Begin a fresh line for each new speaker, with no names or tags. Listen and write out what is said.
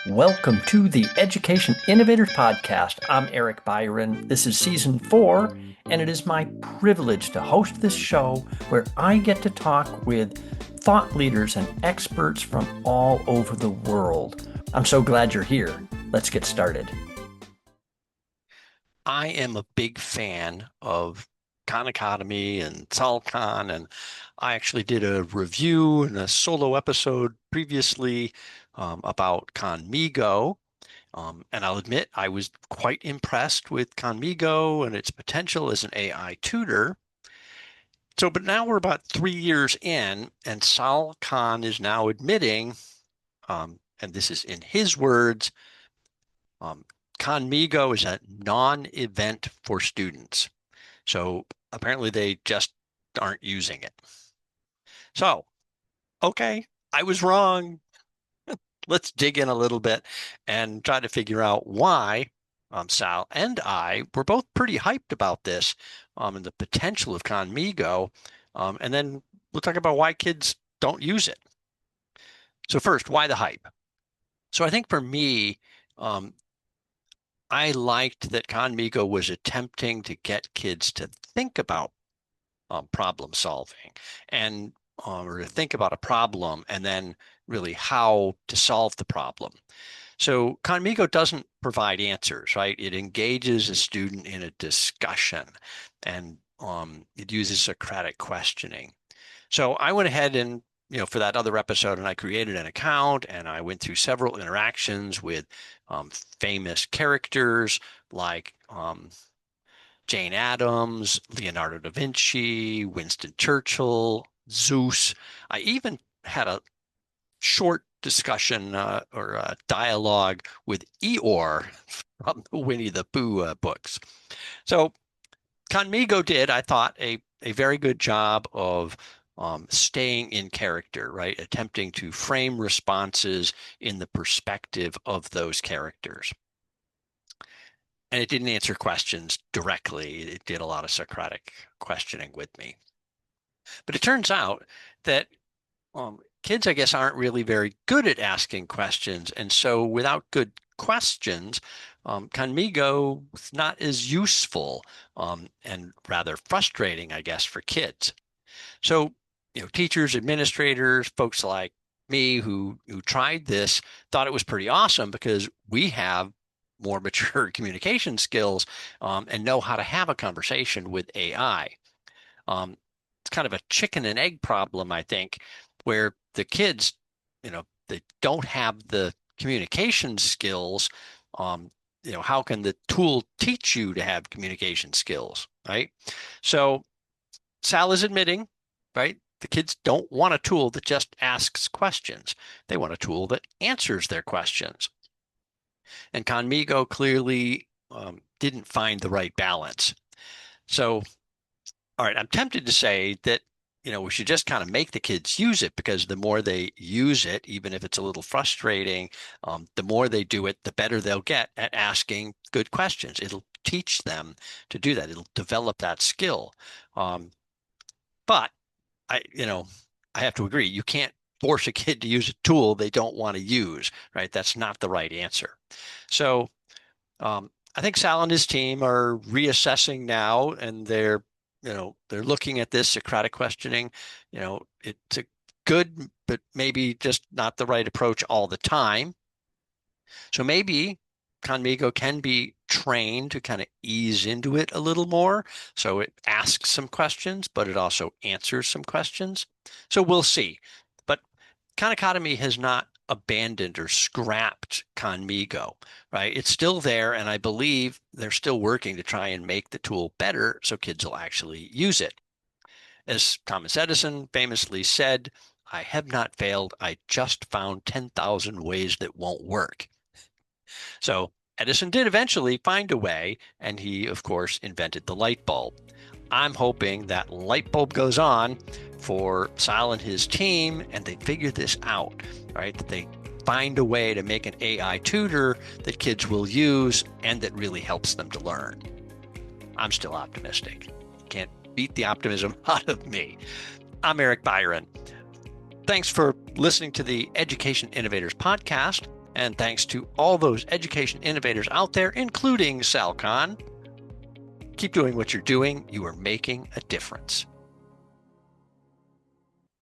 Welcome to the Education Innovators Podcast. I'm Eric Byron. This is season 4, and it is my privilege to host this show where I get to talk with thought leaders and experts from all over the world. I'm so glad you're here. Let's get started.
I am a big fan of Khan Academy and Sal Khan, and I actually did a review and a solo episode previously about Khanmigo. And I'll admit I was quite impressed with Khanmigo and its potential as an AI tutor. But now we're about 3 years in, and Sal Khan is now admitting, and this is in his words, Khanmigo is a non-event for students. So apparently they just aren't using it. So, okay, I was wrong. Let's dig in a little bit and try to figure out why Sal and I were both pretty hyped about this and the potential of Khanmigo. And then we'll talk about why kids don't use it. So first, why the hype? So I think for me, I liked that Khanmigo was attempting to get kids to think about problem solving and or to think about a problem and then really how to solve the problem. So Khanmigo doesn't provide answers, right? It engages a student in a discussion and it uses Socratic questioning. So I went ahead and, for that other episode, and I created an account and I went through several interactions with famous characters like Jane Addams, Leonardo da Vinci, Winston Churchill, Zeus. I even had a short discussion or a dialogue with Eeyore from the Winnie the Pooh books. So Khanmigo did, I thought, a very good job of staying in character, right? Attempting to frame responses in the perspective of those characters. And it didn't answer questions directly. It did a lot of Socratic questioning with me. But it turns out that kids, I guess, aren't really very good at asking questions. And so without good questions, Khanmigo is not as useful and rather frustrating, I guess, for kids. So, teachers, administrators, folks like me who tried this thought it was pretty awesome because we have more mature communication skills and know how to have a conversation with AI. It's kind of a chicken and egg problem, I think, where the kids, they don't have the communication skills. How can the tool teach you to have communication skills, right? So Sal is admitting, right? The kids don't want a tool that just asks questions. They want a tool that answers their questions. And Khanmigo clearly didn't find the right balance. So, all right, I'm tempted to say that, we should just kind of make the kids use it because the more they use it, even if it's a little frustrating, the more they do it, the better they'll get at asking good questions. It'll teach them to do that. It'll develop that skill. But I have to agree, you can't force a kid to use a tool they don't want to use, right? That's not the right answer. So I think Sal and his team are reassessing now, and they're looking at this Socratic questioning. It's a good, but maybe just not the right approach all the time. So maybe Khanmigo can be trained to kind of ease into it a little more. So it asks some questions, but it also answers some questions. So we'll see. But Khan Academy has not abandoned or scrapped Khanmigo, right? It's still there, and I believe they're still working to try and make the tool better so kids will actually use it. As Thomas Edison famously said, "I have not failed. I just found 10,000 ways that won't work." So Edison did eventually find a way, and he, of course, invented the light bulb. I'm hoping that light bulb goes on for Sal and his team, and they figure this out, right? That they find a way to make an AI tutor that kids will use and that really helps them to learn. I'm still optimistic. Can't beat the optimism out of me. I'm Eric Byron. Thanks for listening to the Education Innovators Podcast. And thanks to all those education innovators out there, including Sal Khan. Keep doing what you're doing. You are making a difference.